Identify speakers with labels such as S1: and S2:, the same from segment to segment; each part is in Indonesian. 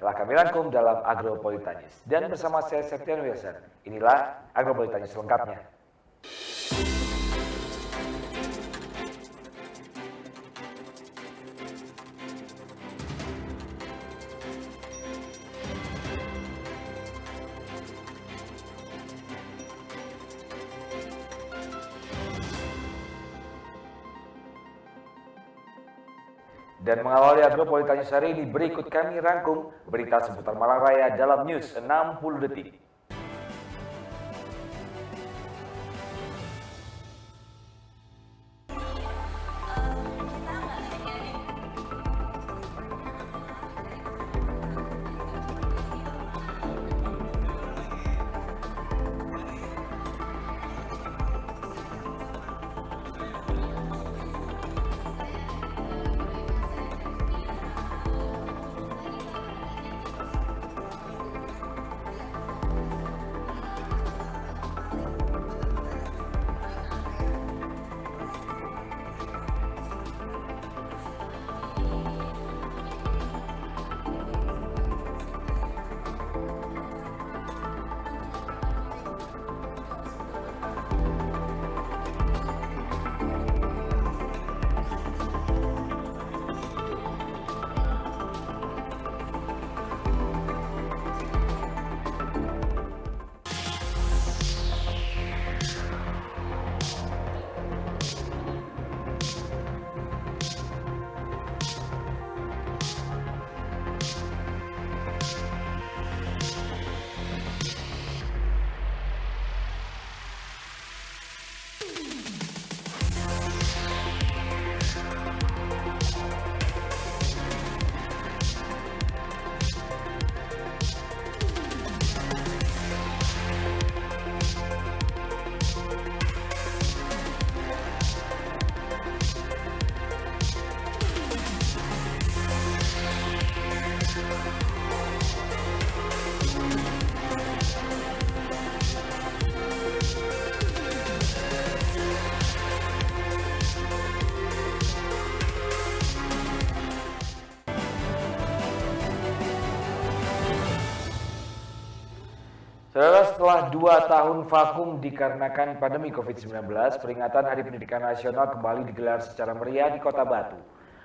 S1: telah kami rangkum dalam Agropolitanyes. Dan bersama saya Septian Wilson, inilah Agropolitanyes selengkapnya. Dan mengawali Agropolitanyes hari ini, berikut kami rangkum berita seputar Malang Raya dalam News 60 Detik. Saudara, setelah 2 tahun vakum dikarenakan pandemi COVID-19, peringatan Hari Pendidikan Nasional kembali digelar secara meriah di Kota Batu.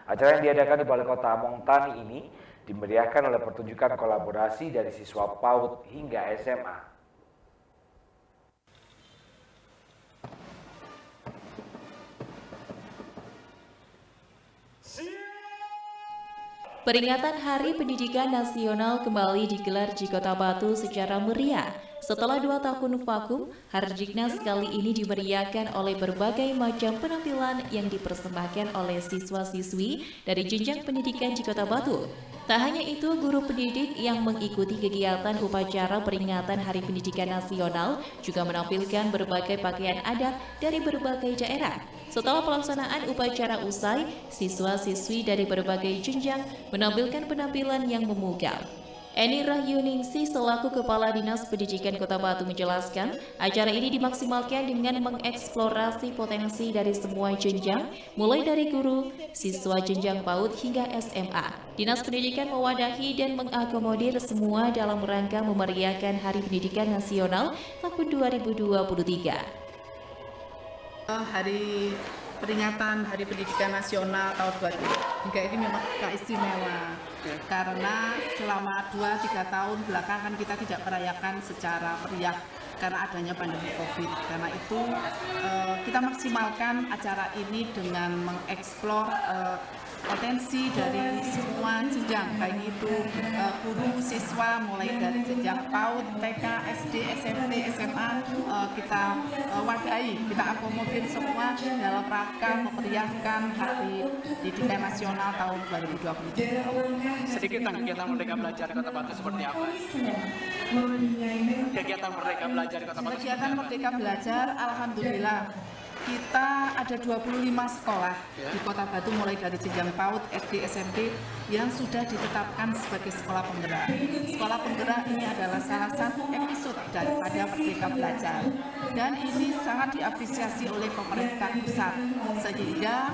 S1: Acara yang diadakan di Balai Kota Among Tani ini dimeriahkan oleh pertunjukan kolaborasi dari siswa PAUD hingga SMA.
S2: Peringatan Hari Pendidikan Nasional kembali digelar di Kota Batu secara meriah. Setelah 2 tahun vakum, Hardiknas kali ini dimeriahkan oleh berbagai macam penampilan yang dipersembahkan oleh siswa-siswi dari jenjang pendidikan di Kota Batu. Tak hanya itu, guru pendidik yang mengikuti kegiatan upacara peringatan Hari Pendidikan Nasional juga menampilkan berbagai pakaian adat dari berbagai daerah. Setelah pelaksanaan upacara usai, siswa-siswi dari berbagai jenjang menampilkan penampilan yang memukau. Eni Rahyuningsi selaku Kepala Dinas Pendidikan Kota Batu menjelaskan, acara ini dimaksimalkan dengan mengeksplorasi potensi dari semua jenjang, mulai dari guru, siswa jenjang PAUD hingga SMA. Dinas Pendidikan mewadahi dan mengakomodir semua dalam rangka memeriahkan Hari Pendidikan Nasional tahun 2023.
S3: Peringatan Hari Pendidikan Nasional tahun 2023 ini memang istimewa karena selama 2-3 tahun belakangan kita tidak merayakan secara meriah karena adanya pandemi COVID. Karena itu kita maksimalkan acara ini dengan mengeksplor potensi dari semua jenjang, baik itu guru, siswa, mulai dari jenjang PAUD, TK, SD, SMP, SMA, kita wadahi, kita akomodir semua dalam rangka memeriahkan Hari Pendidikan Nasional tahun 2023.
S4: Sedikit tentang kegiatan Merdeka Belajar Kota Batu seperti apa? Kegiatan Merdeka Belajar Kota Batu.
S3: Kegiatan Merdeka Belajar, alhamdulillah kita ada 25 sekolah di Kota Batu mulai dari jenjang PAUD, SD, SMP yang sudah ditetapkan sebagai sekolah penggerak. Sekolah penggerak ini adalah salah satu episode daripada Merdeka Belajar dan ini sangat diapresiasi oleh pemerintah pusat sehingga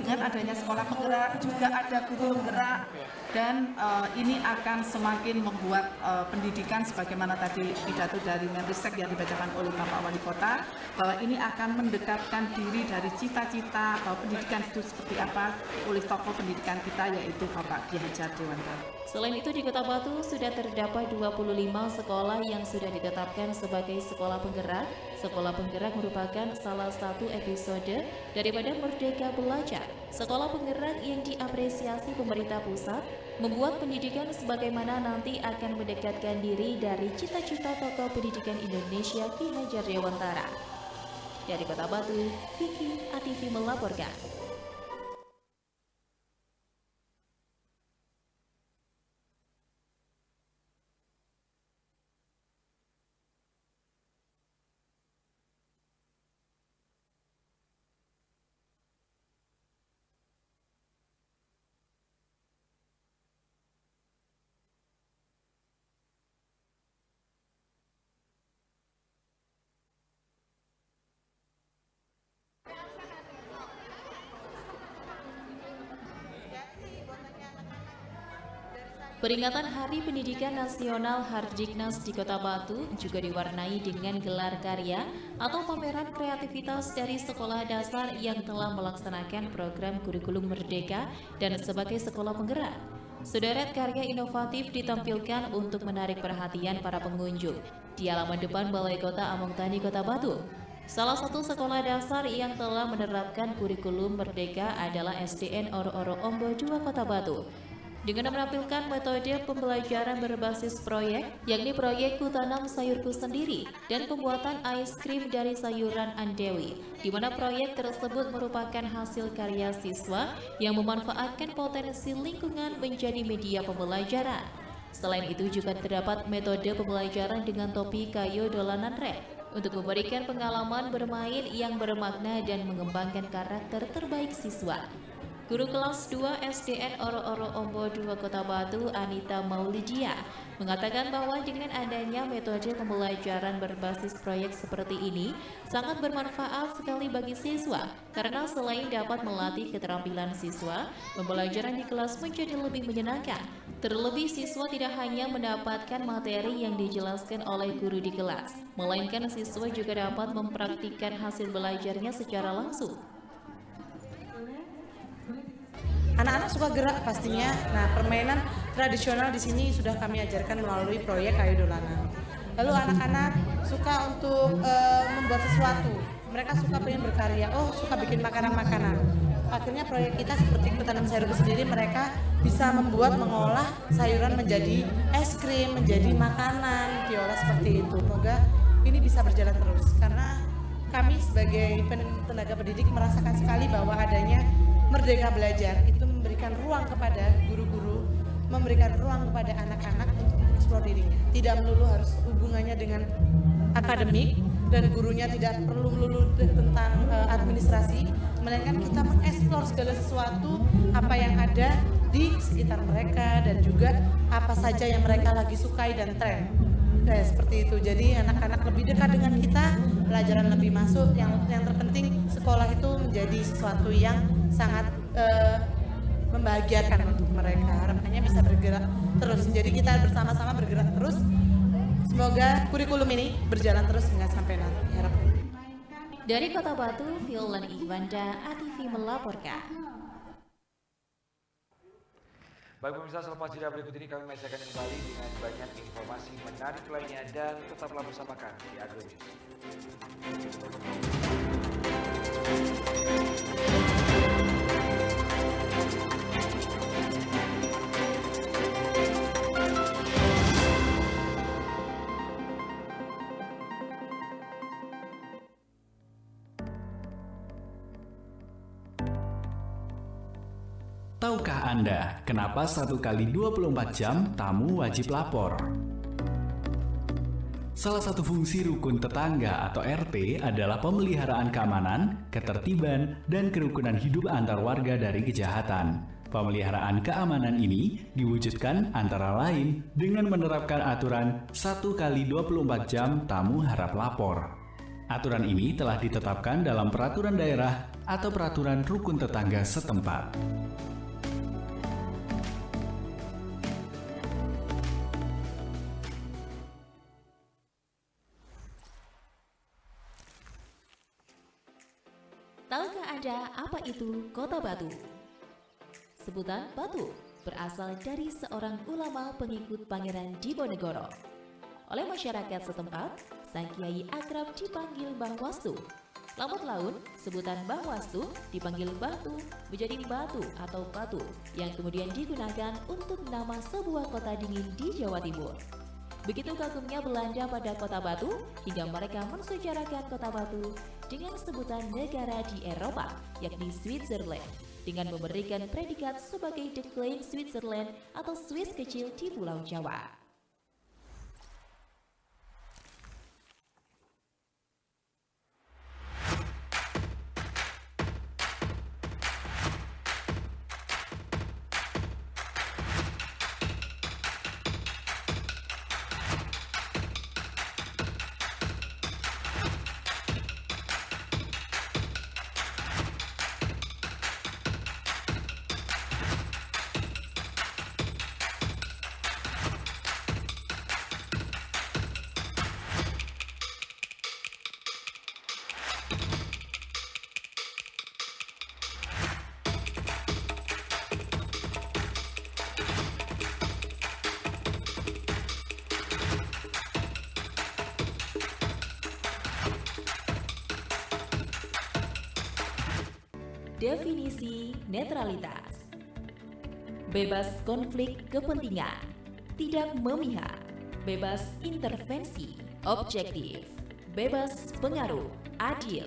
S3: dengan adanya sekolah penggerak juga ada guru penggerak dan ini akan semakin membuat pendidikan sebagaimana tadi pidato dari Menristek yang dibacakan oleh Bapak Wali Kota bahwa ini akan mendekatkan diri dari cita-cita pendidikan itu seperti apa oleh tokoh pendidikan kita yaitu Bapak Ki Hajar Dewantara.
S2: Selain itu di Kota Batu sudah terdapat 25 sekolah yang sudah ditetapkan sebagai sekolah penggerak. Sekolah penggerak merupakan salah satu episode daripada Merdeka Belajar. Sekolah penggerak yang diapresiasi pemerintah pusat membuat pendidikan sebagaimana nanti akan mendekatkan diri dari cita-cita tokoh pendidikan Indonesia Ki Hajar Dewantara. Dari Kota Batu, Vicky ATV melaporkan. Peringatan Hari Pendidikan Nasional Hardiknas di Kota Batu juga diwarnai dengan gelar karya atau pameran kreativitas dari sekolah dasar yang telah melaksanakan program kurikulum Merdeka dan sebagai sekolah penggerak. Sederet karya inovatif ditampilkan untuk menarik perhatian para pengunjung di halaman depan Balai Kota Among Tani Kota Batu. Salah satu sekolah dasar yang telah menerapkan kurikulum Merdeka adalah SDN Oro-Oro Ombo 2 Kota Batu. Dengan menampilkan metode pembelajaran berbasis proyek, yakni proyek Ku Tanam Sayurku Sendiri dan pembuatan es krim dari sayuran Andewi, di mana proyek tersebut merupakan hasil karya siswa yang memanfaatkan potensi lingkungan menjadi media pembelajaran. Selain itu juga terdapat metode pembelajaran dengan topi kayu dolanan rek untuk memberikan pengalaman bermain yang bermakna dan mengembangkan karakter terbaik siswa. Guru kelas 2 SDN Oro-Oro Ombo 2 Kota Batu, Anita Maulidia, mengatakan bahwa dengan adanya metode pembelajaran berbasis proyek seperti ini sangat bermanfaat sekali bagi siswa karena selain dapat melatih keterampilan siswa, pembelajaran di kelas menjadi lebih menyenangkan. Terlebih siswa tidak hanya mendapatkan materi yang dijelaskan oleh guru di kelas, melainkan siswa juga dapat mempraktikkan hasil belajarnya secara langsung.
S5: Anak-anak suka gerak pastinya. Nah, permainan tradisional di sini sudah kami ajarkan melalui proyek kayu dolanan. Lalu anak-anak suka untuk membuat sesuatu. Mereka suka pengen berkarya. Oh, suka bikin makanan-makanan. Akhirnya proyek kita seperti Ku Tanam Sayurku Sendiri, mereka bisa mengolah sayuran menjadi es krim, menjadi makanan, diolah seperti itu. Semoga ini bisa berjalan terus karena kami sebagai tenaga pendidik merasakan sekali bahwa adanya Merdeka Belajar itu memberikan ruang kepada guru-guru, memberikan ruang kepada anak-anak untuk mengeksplor dirinya. Tidak melulu harus hubungannya dengan akademik dan gurunya tidak perlu melulu tentang administrasi, melainkan kita mengeksplor segala sesuatu apa yang ada di sekitar mereka dan juga apa saja yang mereka lagi sukai dan tren. Seperti itu. Jadi anak-anak lebih dekat dengan kita, pelajaran lebih masuk. Yang terpenting sekolah itu menjadi sesuatu yang sangat membahagiakan untuk mereka. Harapannya bisa bergerak terus. Jadi kita bersama-sama bergerak terus. Semoga kurikulum ini berjalan terus hingga sampai nanti. Harapannya.
S2: Dari Kota Batu, Violan Iwanda, ATV melaporkan.
S1: Baik pemirsa, selepas jeda berikut ini kami masih akan kembali dengan banyak informasi menarik lainnya dan tetaplah bersama kami di Agronews.
S6: Tahukah Anda kenapa 1 kali 24 jam tamu wajib lapor? Salah satu fungsi rukun tetangga atau RT adalah pemeliharaan keamanan, ketertiban, dan kerukunan hidup antar warga dari kejahatan. Pemeliharaan keamanan ini diwujudkan antara lain dengan menerapkan aturan 1 kali 24 jam tamu harap lapor. Aturan ini telah ditetapkan dalam peraturan daerah atau peraturan rukun tetangga setempat.
S2: Tahukah Anda apa itu Kota Batu? Sebutan Batu berasal dari seorang ulama pengikut Pangeran Diponegoro. Oleh masyarakat setempat, sang kiai akrab dipanggil Mbah Wastu. Lambat laun, sebutan Mbah Wastu dipanggil Batu menjadi Batu atau Batu yang kemudian digunakan untuk nama sebuah kota dingin di Jawa Timur. Begitu kagumnya Belanda pada Kota Batu hingga mereka mensejarahkan Kota Batu dengan sebutan negara di Eropa, yakni Switzerland, dengan memberikan predikat sebagai The Klein Switzerland atau Swiss kecil di Pulau Jawa. Definisi netralitas: bebas konflik kepentingan, tidak memihak, bebas intervensi, objektif, bebas pengaruh, adil.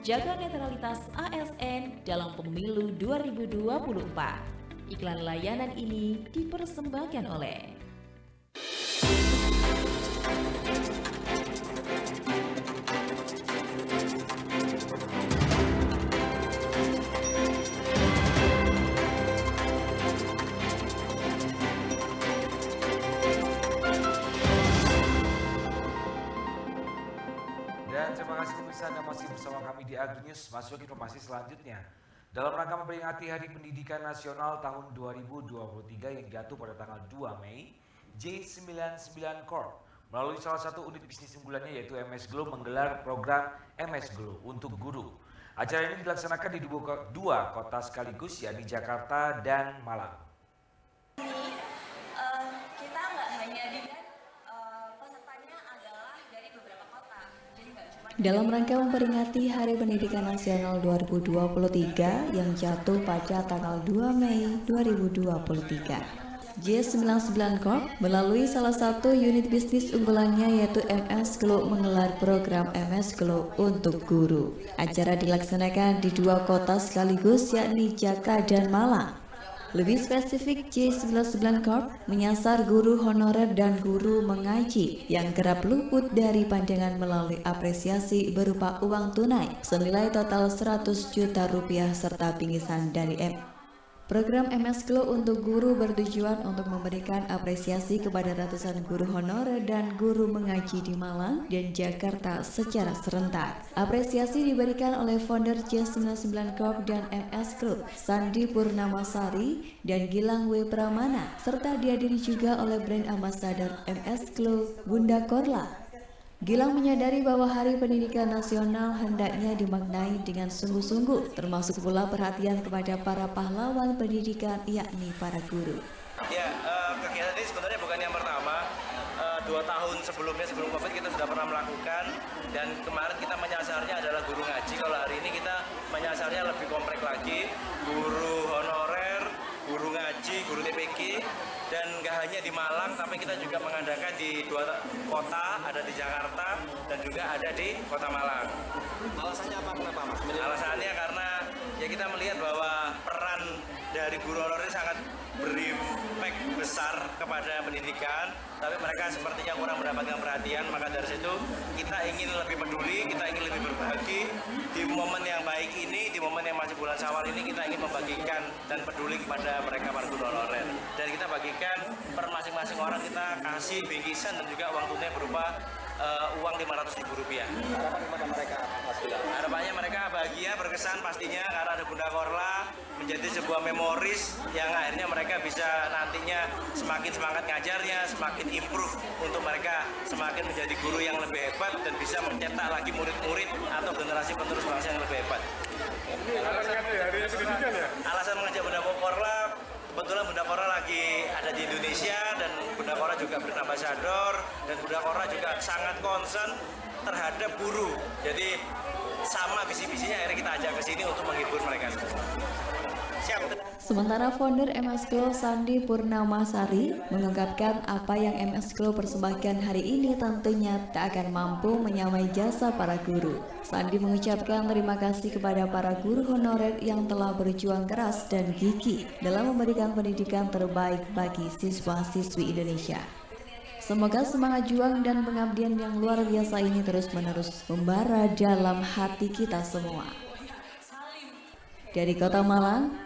S2: Jaga netralitas ASN dalam pemilu 2024. Iklan layanan ini dipersembahkan oleh
S1: Terima kasih pemirsa, Anda masih bersama kami di AgriNews. Masuk informasi selanjutnya. Dalam rangka memperingati Hari Pendidikan Nasional tahun 2023 yang jatuh pada tanggal 2 Mei, J99 Corp melalui salah satu unit bisnis unggulannya yaitu MS Glow menggelar program MS Glow untuk guru. Acara ini dilaksanakan di dua kota sekaligus, yakni Jakarta dan Malang.
S7: Kita nggak hanya pesertanya adalah dari beberapa kota, jadi nggak cuma.
S2: Dalam rangka memperingati Hari Pendidikan Nasional 2023 yang jatuh pada tanggal 2 Mei 2023, J99 Corp melalui salah satu unit bisnis unggulannya yaitu MS Glow menggelar program MS Glow untuk guru. Acara dilaksanakan di dua kota sekaligus yakni Jakarta dan Malang. Lebih spesifik, J99 Corp menyasar guru honorer dan guru mengaji yang kerap luput dari pandangan melalui apresiasi berupa uang tunai senilai total 100 juta rupiah serta bingkisan dari Program MS Glow untuk guru bertujuan untuk memberikan apresiasi kepada ratusan guru honorer dan guru mengaji di Malang dan Jakarta secara serentak. Apresiasi diberikan oleh founder J99 Corp dan MS Glow, Sandi Purnamasari dan Gilang W. Pramana, serta dihadiri juga oleh brand ambassador MS Glow, Bunda Korla. Gilang menyadari bahwa Hari Pendidikan Nasional hendaknya dimaknai dengan sungguh-sungguh, termasuk pula perhatian kepada para pahlawan pendidikan, yakni para guru.
S8: Ya, kegiatan ini sebenarnya bukan yang pertama. 2 tahun sebelumnya, sebelum COVID kita sudah pernah melakukan, dan kemarin kita menyasarnya adalah guru ngaji. Kalau hari ini kita menyasarnya lebih kompleks lagi, guru honorer, guru ngaji, guru TPG, dan nggak hanya di Malang, tapi kita juga mengadakan di 2 kota, ada di Jakarta dan juga ada di Kota Malang. Alasannya apa, kenapa Mas? Alasannya karena ya kita melihat bahwa peran dari guru honorer sangat berimpact besar kepada pendidikan, tapi mereka sepertinya kurang mendapatkan perhatian. Maka dari situ kita ingin lebih peduli, kita ingin lebih berbagi di momen yang baik ini, di momen yang masih bulan Syawal ini, kita ingin membagikan dan peduli kepada mereka para guru honorer. Dan kita bagikan per masing-masing orang, kita kasih bingkisan dan juga uang tunai berupa uang Rp500.000.
S4: Harapan kepada mereka, Mas Bila?
S8: Harapannya mereka bahagia, berkesan pastinya karena ada Bunda Korla, menjadi sebuah memoris yang akhirnya mereka bisa nantinya semakin semangat ngajarnya, semakin improve untuk mereka semakin menjadi guru yang lebih hebat dan bisa mencetak lagi murid-murid atau generasi penerus bangsa yang lebih hebat. Alasan mengajak Bunda Korla, kebetulan Bunda Korla lagi ada di Indonesia dan Bunda Korla juga brand ambassador dan Bunda Korla juga sangat concern terhadap guru. Jadi sama visi-visinya akhirnya kita ajak ke sini untuk menghibur mereka. Siap.
S2: Sementara founder MS Glow Sandi Purnamasari mengungkapkan apa yang MS Glow persembahkan hari ini tentunya tak akan mampu menyamai jasa para guru. Sandi mengucapkan terima kasih kepada para guru honorer yang telah berjuang keras dan gigih dalam memberikan pendidikan terbaik bagi siswa-siswi Indonesia. Semoga semangat juang dan pengabdian yang luar biasa ini terus-menerus membara dalam hati kita semua. Dari Kota Malang,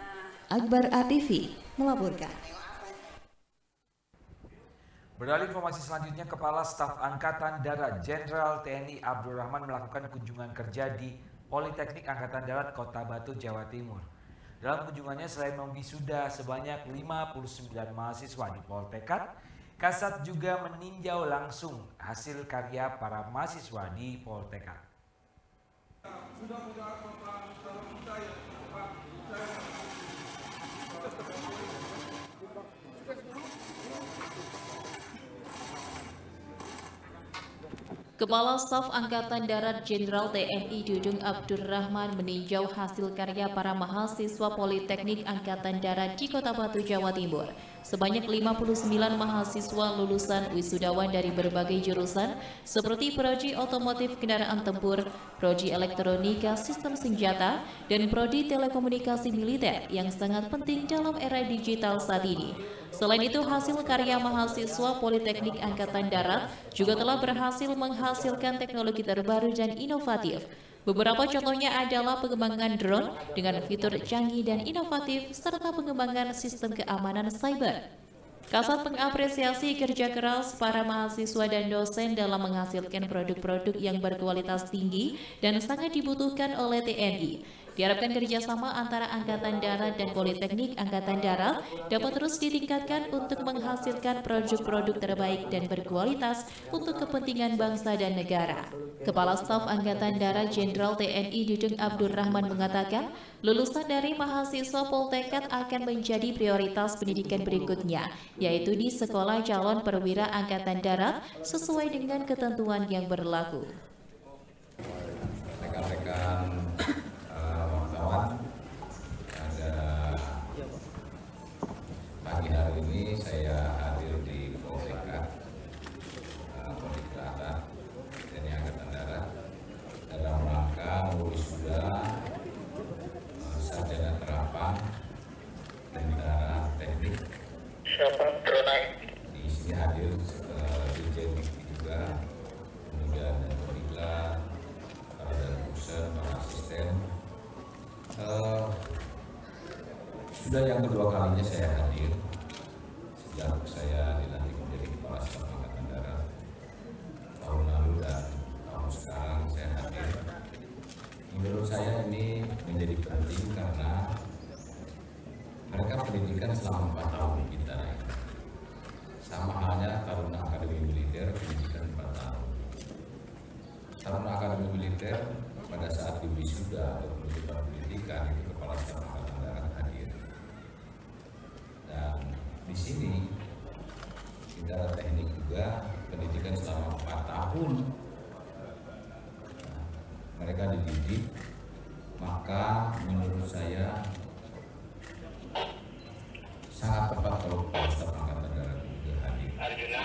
S2: Akbar ATV melaporkan.
S1: Beralih informasi selanjutnya, Kepala Staf Angkatan Darat Jenderal TNI Abdurrahman melakukan kunjungan kerja di Politeknik Angkatan Darat Kota Batu, Jawa Timur. Dalam kunjungannya selain memwisuda sebanyak 59 mahasiswa di Poltekkad, Kasat juga meninjau langsung hasil karya para mahasiswa di Poltekkad.
S2: Kepala Staf Angkatan Darat Jenderal TNI Dudung Abdurrahman meninjau hasil karya para mahasiswa Politeknik Angkatan Darat di Kota Batu, Jawa Timur. Sebanyak 59 mahasiswa lulusan wisudawan dari berbagai jurusan seperti Prodi Otomotif Kendaraan Tempur, Prodi Elektronika Sistem Senjata, dan Prodi Telekomunikasi Militer yang sangat penting dalam era digital saat ini. Selain itu, hasil karya mahasiswa Politeknik Angkatan Darat juga telah berhasil menghasilkan teknologi terbaru dan inovatif. Beberapa contohnya adalah pengembangan drone dengan fitur canggih dan inovatif serta pengembangan sistem keamanan cyber. Kasat mengapresiasi kerja keras para mahasiswa dan dosen dalam menghasilkan produk-produk yang berkualitas tinggi dan sangat dibutuhkan oleh TNI. Diharapkan kerjasama antara Angkatan Darat dan Politeknik Angkatan Darat dapat terus ditingkatkan untuk menghasilkan produk-produk terbaik dan berkualitas untuk kepentingan bangsa dan negara. Kepala Staf Angkatan Darat Jenderal TNI Dudung Abdurrahman mengatakan, lulusan dari mahasiswa Poltekkad akan menjadi prioritas pendidikan berikutnya, yaitu di Sekolah Calon Perwira Angkatan Darat sesuai dengan ketentuan yang berlaku.
S9: Rekan-rekan wartawan, pada pagi hari ini saya hadir di Poltekkad Politeknik TNI Angkatan Darat dalam rangka wisuda sarjana terapan Tentara Teknik. Di sini hadir Dirjen juga, kemudian Diklat, para dan para asisten. Sudah yang kedua kalinya saya hadir sejak saya dilantik menjadi Kepala Staf Angkatan Darat tahun lalu dan tahun sekarang saya hadir. Menurut saya ini menjadi penting karena mereka pendidikan selama 4 tahun kita naik. Sama halnya Taruna Akademi Militer pendidikan 4 tahun. Taruna Akademi Militer pada saat wisuda atau pendidikan itu Kepala Staf Angkatan Darat hadir. Dan di sini Tentara Teknik juga pendidikan selama 4 tahun. Nah, mereka dididik, maka menurut saya sangat tepat kalau Kepala Staf Angkatan Darat juga hadir. Ya.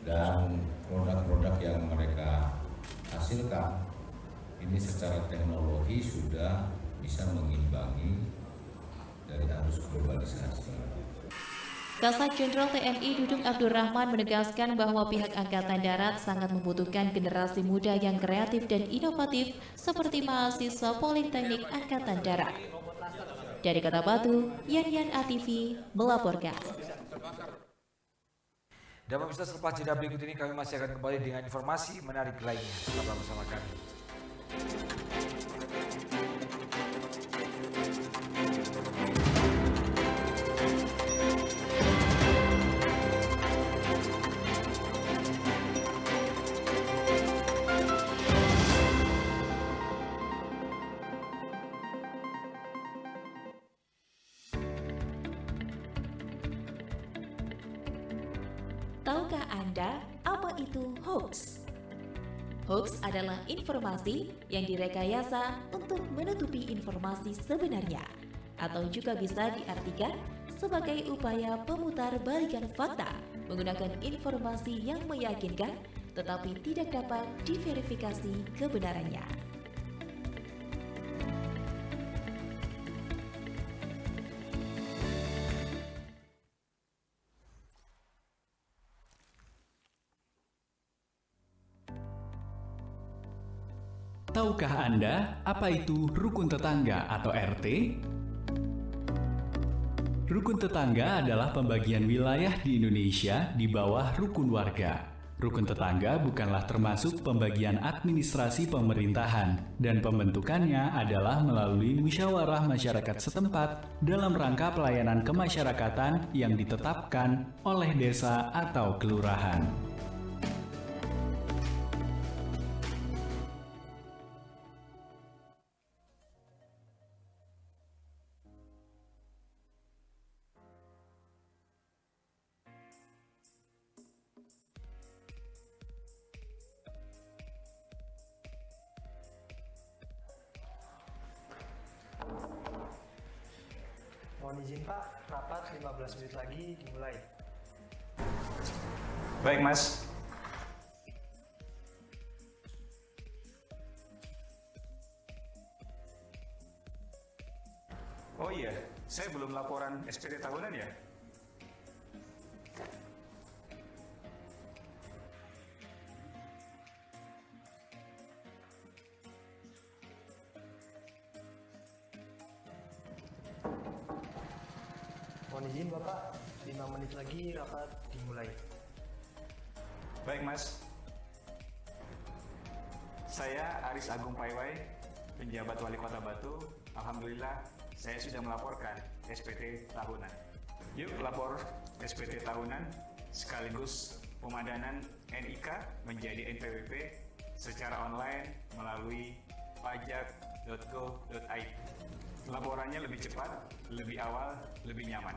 S9: Dan produk-produk yang mereka hasilkan ini secara teknologi sudah bisa mengimbangi arus globalisasi.
S2: Kasat Jenderal TNI Dudung Abdurrahman menegaskan bahwa pihak Angkatan Darat sangat membutuhkan generasi muda yang kreatif dan inovatif seperti mahasiswa Politeknik Angkatan Darat. Dari Kota Batu, Yan ATV melaporkan.
S1: Dan pemirsa, selepas jeda berikut ini kami masih akan kembali dengan informasi menarik lainnya. Tetaplah bersama kami.
S2: Tahukah Anda apa itu hoax? Hoax adalah informasi yang direkayasa untuk menutupi informasi sebenarnya, atau juga bisa diartikan sebagai upaya pemutarbalikan fakta menggunakan informasi yang meyakinkan tetapi tidak dapat diverifikasi kebenarannya.
S6: Tahukah Anda apa itu rukun tetangga atau RT? Rukun tetangga adalah pembagian wilayah di Indonesia di bawah rukun warga. Rukun tetangga bukanlah termasuk pembagian administrasi pemerintahan, dan pembentukannya adalah melalui musyawarah masyarakat setempat dalam rangka pelayanan kemasyarakatan yang ditetapkan oleh desa atau kelurahan.
S10: Mohon izin Pak, rapat 15 menit lagi dimulai.
S11: Baik Mas. Oh iya, saya belum laporan SPT tahunan ya?
S10: Mohon izin Bapak, 5 menit lagi rapat dimulai.
S11: Baik Mas. Saya Aris Agung Paiwai, penjabat Wali Kota Batu. Alhamdulillah, saya sudah melaporkan SPT tahunan. Yuk lapor SPT tahunan sekaligus pemadanan NIK menjadi NPWP secara online melalui pajak.go.id. Laporannya lebih cepat, lebih awal, lebih nyaman.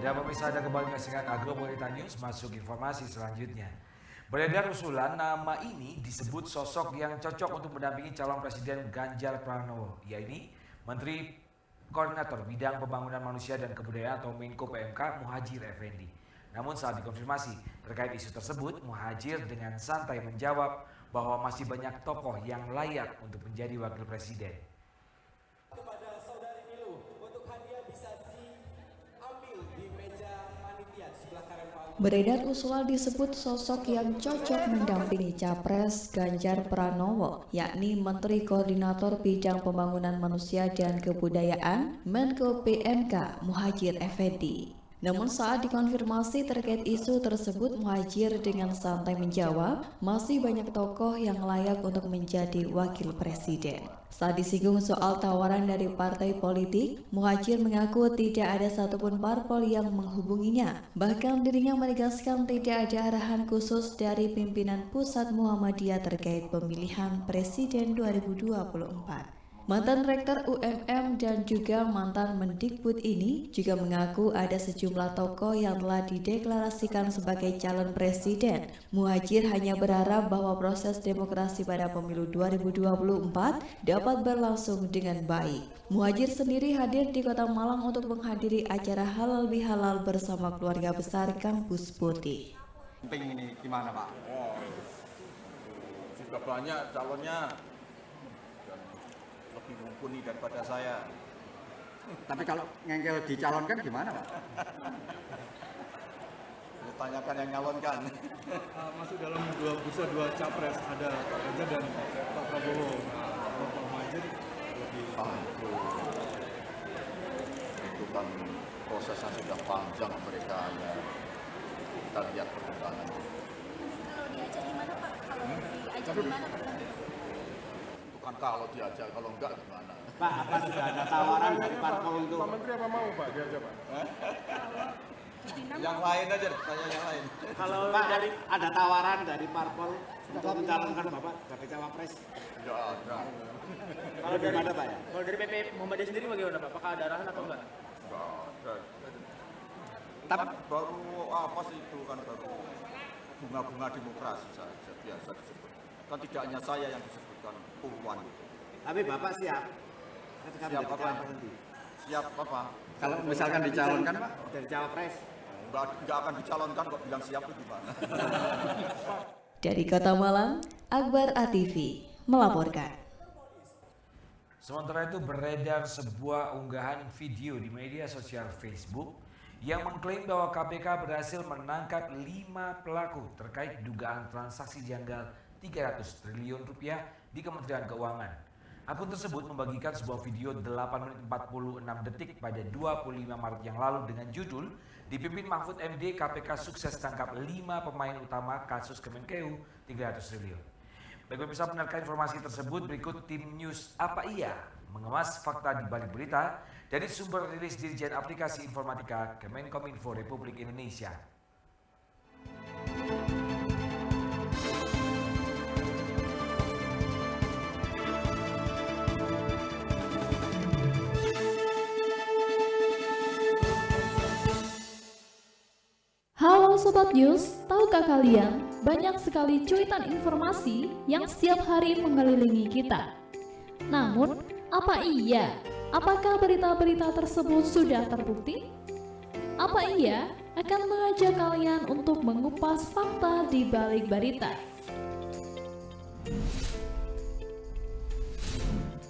S1: Dan pemirsa, Anda kembali menyaksikan Agropolitan News. Masuk informasi selanjutnya. Beredar usulan nama ini disebut sosok yang cocok untuk mendampingi calon presiden Ganjar Pranowo, yaitu Menteri Koordinator Bidang Pembangunan Manusia dan Kebudayaan atau Menko PMK Muhadjir Effendi. Namun saat dikonfirmasi terkait isu tersebut, Muhadjir dengan santai menjawab bahwa masih banyak tokoh yang layak untuk menjadi wakil presiden.
S12: Kepada saudari Milu, untuk hadiah bisa diambil di meja panitia sebelah kanan Pak.
S13: Beredar usulan disebut sosok yang cocok mendampingi Capres Ganjar Pranowo, yakni Menteri Koordinator Bidang Pembangunan Manusia dan Kebudayaan Menko PMK Muhadjir Effendi. Namun saat dikonfirmasi terkait isu tersebut, Muhadjir dengan santai menjawab masih banyak tokoh yang layak untuk menjadi wakil presiden. Saat disinggung soal tawaran dari partai politik, Muhadjir mengaku tidak ada satupun parpol yang menghubunginya. Bahkan dirinya menegaskan tidak ada arahan khusus dari pimpinan pusat Muhammadiyah terkait pemilihan presiden 2024. Mantan Rektor UMM dan juga mantan Mendikbud ini juga mengaku ada sejumlah tokoh yang telah dideklarasikan sebagai calon presiden. Muhadjir hanya berharap bahwa proses demokrasi pada pemilu 2024 dapat berlangsung dengan baik. Muhadjir sendiri hadir di Kota Malang untuk menghadiri acara Halal Bihalal bersama keluarga besar Kampus Putih.
S4: Penting ini gimana Pak?
S14: Oh, sudah banyak calonnya. Lebih mumpuni daripada saya.
S4: Tapi kalau ngengkel dicalonkan gimana Pak?
S14: Tanyakan yang nyalonkan.
S10: Masuk dalam bursa dua capres, ada Pak Ganjar dan Pak Prabowo. Nah, Pak Muhadjir lebih
S14: Itu kan prosesnya sudah panjang mereka ya. Kita lihat perkembangan.
S7: Kalau diajak gimana Pak? Diajak gimana Pak?
S14: Bukan kalau diajak, kalau enggak gimana?
S4: Pak, apa sudah ada tawaran dari parpol untuk
S10: Pak Menteri apa mau Pak diajak Pak?
S14: Yang lain aja, tanya yang lain.
S4: kalau Pak ada tawaran dari parpol untuk mencalonkan Bapak sebagai cawapres?
S14: Enggak ada.
S4: Kalau gimana Pak ya?
S15: Kalau dari PP Muhammadiyah sendiri bagaimana Pak? Apakah ada arahan atau enggak?
S14: Enggak ada. Kan baru apa sih itu kan baru bunga-bunga demokrasi saja biasa disebut. Kan tidak hanya saya yang disebutkan puluhan itu.
S4: Tapi Bapak siap?
S14: Siap apa? Siap apa?
S4: Kalau misalkan dicalonkan Pak dari cawapres?
S14: Enggak akan dicalonkan kok bilang siap itu gimana?
S13: Dari Kota Malang, Akbar ATV melaporkan.
S1: Sementara itu beredar sebuah unggahan video di media sosial Facebook yang mengklaim bahwa KPK berhasil menangkap 5 pelaku terkait dugaan transaksi janggal 300 triliun rupiah di Kementerian Keuangan. Akun tersebut membagikan sebuah video 8 menit 46 detik pada 25 Maret yang lalu dengan judul "Dipimpin Mahfud MD, KPK sukses tangkap 5 pemain utama kasus Kemenkeu 300 triliun. Bagi pemirsa mendengarkan informasi tersebut, berikut tim news Apa Iya mengemas fakta di balik berita dari sumber rilis Dirjen Aplikasi Informatika Kemenkominfo Republik Indonesia.
S16: Halo Sobat News, tahukah kalian banyak sekali cuitan informasi yang setiap hari mengelilingi kita. Namun, apa iya? Apakah berita-berita tersebut sudah terbukti? Apa iya akan mengajak kalian untuk mengupas fakta di balik berita?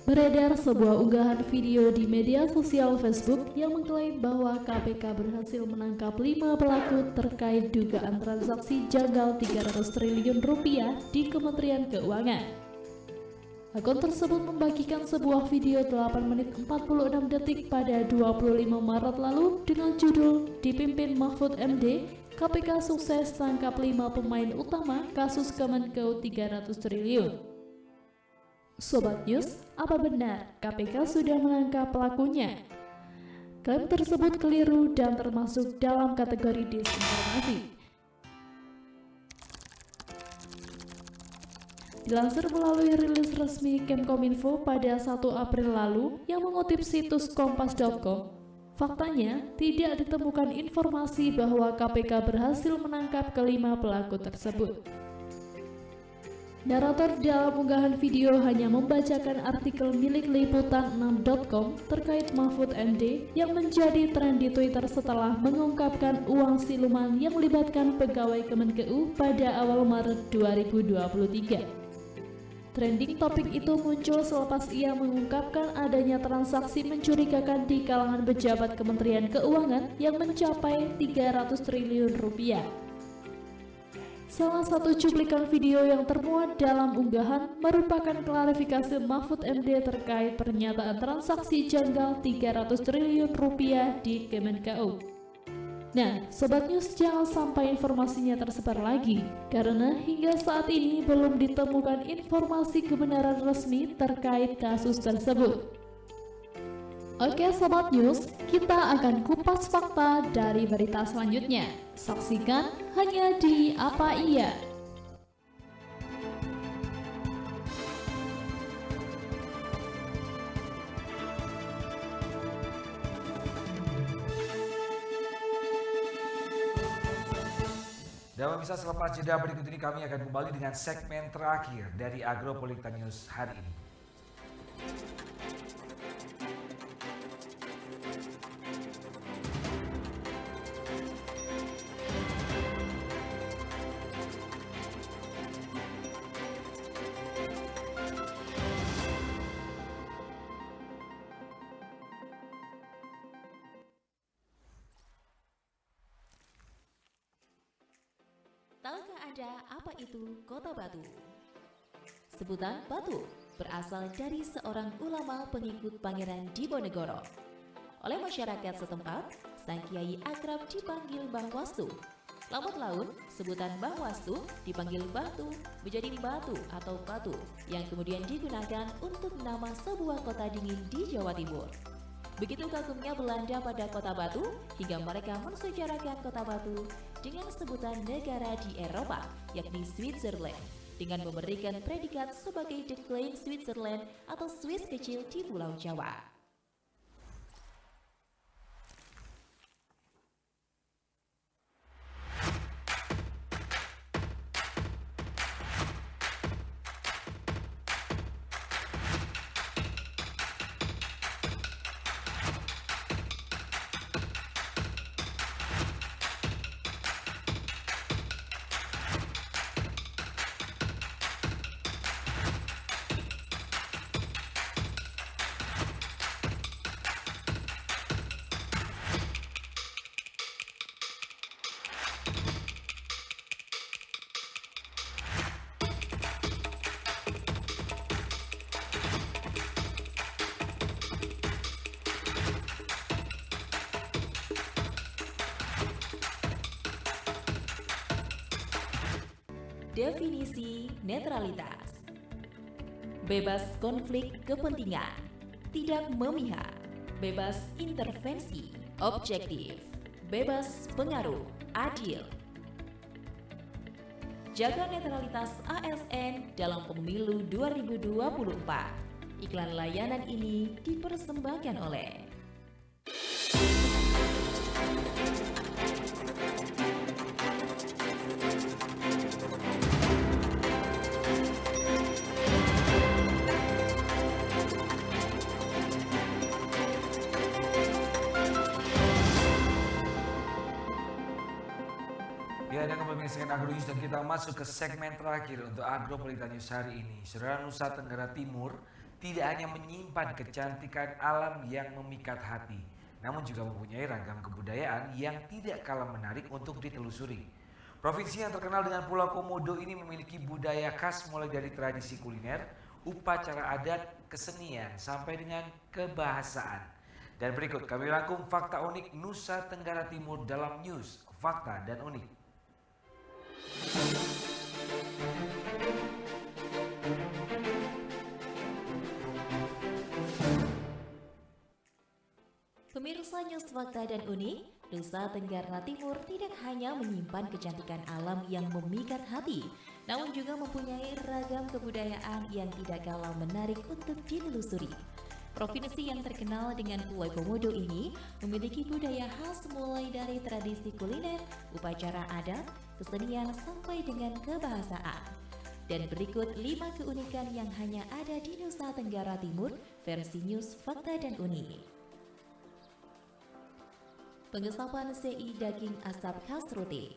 S16: Beredar sebuah unggahan video di media sosial Facebook yang mengklaim bahwa KPK berhasil menangkap 5 pelaku terkait dugaan transaksi janggal 300 triliun rupiah di Kementerian Keuangan. Akun tersebut membagikan sebuah video 8 menit 46 detik pada 25 Maret lalu dengan judul "Dipimpin Mahfud MD, KPK sukses tangkap 5 pemain utama kasus Kemenkeu 300 triliun. Sobat News, apa benar KPK sudah menangkap pelakunya? Klaim tersebut keliru dan termasuk dalam kategori disinformasi. Dilansir melalui rilis resmi Kemenkominfo pada 1 April lalu yang mengutip situs kompas.com, faktanya tidak ditemukan informasi bahwa KPK berhasil menangkap kelima pelaku tersebut. Narator dalam unggahan video hanya membacakan artikel milik liputan6.com terkait Mahfud MD yang menjadi tren di Twitter setelah mengungkapkan uang siluman yang melibatkan pegawai Kemenkeu pada awal Maret 2023. Trending topik itu muncul selepas ia mengungkapkan adanya transaksi mencurigakan di kalangan pejabat Kementerian Keuangan yang mencapai 300 triliun rupiah. Salah satu cuplikan video yang termuat dalam unggahan merupakan klarifikasi Mahfud MD terkait pernyataan transaksi janggal 300 triliun rupiah di Kemenkeu. Nah, Sobat News, jangan sampai informasinya tersebar lagi, karena hingga saat ini belum ditemukan informasi kebenaran resmi terkait kasus tersebut. Oke Sobat News, kita akan kupas fakta dari berita selanjutnya. Saksikan hanya di Apa Iya.
S1: Dan pemirsa, selepas jeda berikut ini kami akan kembali dengan segmen terakhir dari Agropolitika News hari ini.
S2: Tahukah Anda apa itu Kota Batu? Sebutan Batu berasal dari seorang ulama pengikut Pangeran Diponegoro. Oleh masyarakat setempat, sang kiai akrab dipanggil Mbah Wastu. Lambat laun, sebutan Mbah Wastu dipanggil Batu menjadi Batu atau Batu yang kemudian digunakan untuk nama sebuah kota dingin di Jawa Timur. Begitu kagumnya Belanda pada Kota Batu hingga mereka mensejarakan Kota Batu dengan sebutan negara di Eropa, yakni Switzerland, dengan memberikan predikat sebagai The Klein Switzerland atau Swiss kecil di Pulau Jawa. Definisi netralitas: bebas konflik kepentingan, tidak memihak, bebas intervensi, objektif, bebas pengaruh, adil. Jaga netralitas ASN dalam pemilu 2024. Iklan layanan ini dipersembahkan oleh
S1: Ya, dan kembali menyaksikan Agro News dan kita masuk ke segmen terakhir untuk Agropolitika News hari ini. Saudara, Nusa Tenggara Timur tidak hanya menyimpan kecantikan alam yang memikat hati, namun juga mempunyai ragam kebudayaan yang tidak kalah menarik untuk ditelusuri. Provinsi yang terkenal dengan Pulau Komodo ini memiliki budaya khas mulai dari tradisi kuliner, upacara adat, kesenian, sampai dengan kebahasaan. Dan berikut kami rangkum fakta unik Nusa Tenggara Timur dalam News Fakta dan Unik.
S2: Pemirsa News Fakta dan Unik, Nusa Tenggara Timur tidak hanya menyimpan kecantikan alam yang memikat hati, namun juga mempunyai ragam kebudayaan yang tidak kalah menarik untuk ditelusuri. Provinsi yang terkenal dengan Pulau Komodo ini memiliki budaya khas mulai dari tradisi kuliner, upacara adat, kesenian sampai dengan kebahasaan. Dan berikut 5 keunikan yang hanya ada di Nusa Tenggara Timur versi News Fakta dan Unik. Pengesapan CI daging asap khas Rute.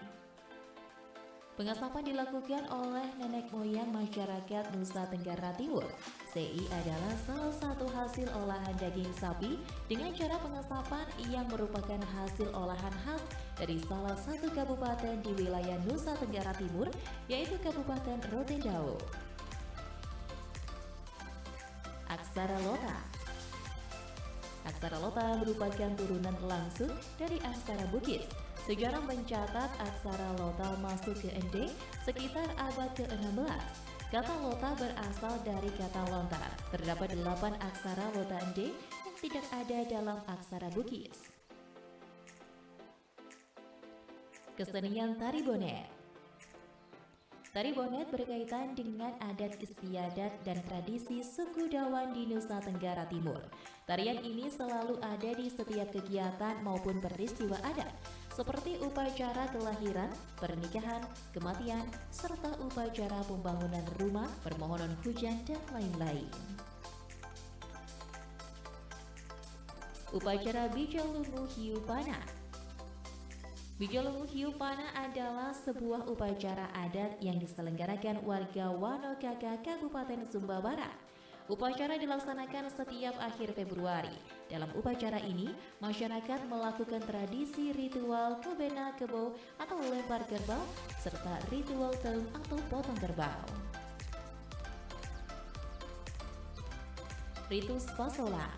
S2: Pengesapan dilakukan oleh nenek moyang masyarakat Nusa Tenggara Timur. CI adalah salah satu hasil olahan daging sapi dengan cara pengesapan yang merupakan hasil olahan khas dari salah satu kabupaten di wilayah Nusa Tenggara Timur, yaitu Kabupaten Rotendao. Aksara Lota. Aksara Lota merupakan turunan langsung dari aksara Bugis. Sejarah mencatat aksara Lota masuk ke Ende sekitar abad ke-16. Kata Lota berasal dari kata lontar. Terdapat 8 aksara Lota Ende yang tidak ada dalam aksara Bugis. Kesenian Tari Bonet. Tari Bonet berkaitan dengan adat istiadat dan tradisi suku Dawan di Nusa Tenggara Timur. Tarian ini selalu ada di setiap kegiatan maupun peristiwa adat. seperti upacara kelahiran, pernikahan, kematian, serta upacara pembangunan rumah, permohonan hujan, dan lain-lain. Upacara Bijalungu Hiu Pana. Bijalungu Hiu Pana adalah sebuah upacara adat yang diselenggarakan warga Wanokaka, Kabupaten Sumba Barat. Upacara dilaksanakan setiap akhir Februari. Dalam upacara ini, masyarakat melakukan tradisi ritual kebena kebo atau lempar kerbau, serta ritual teung atau potong kerbau. Ritus Pasola.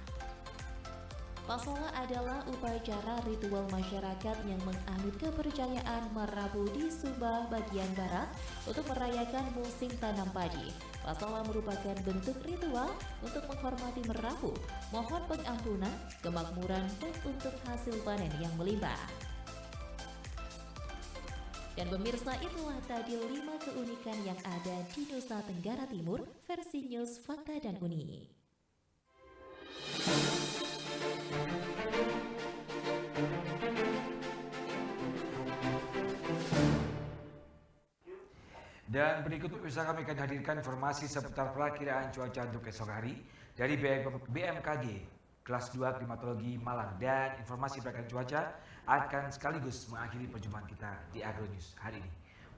S2: Pasola adalah upacara ritual masyarakat yang menganut kepercayaan Merabu di Sumba bagian barat untuk merayakan musim tanam padi. Pasola merupakan bentuk ritual untuk menghormati Merabu, mohon pengampunan, kemakmuran, dan untuk hasil panen yang melimpah. Dan pemirsa, itulah tadi 5 keunikan yang ada di Nusa Tenggara Timur versi News Fakta dan Unik.
S1: Dan berikut pemirsa, kami akan hadirkan informasi seputar perakiraan cuaca untuk esok hari dari BMKG kelas 2 Klimatologi Malang. Dan informasi perakiraan cuaca akan sekaligus mengakhiri perjumpaan kita di Agro News hari ini.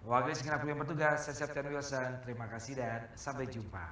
S1: Mewakili segenap yang bertugas, saya Septian Wilson, terima kasih dan sampai jumpa.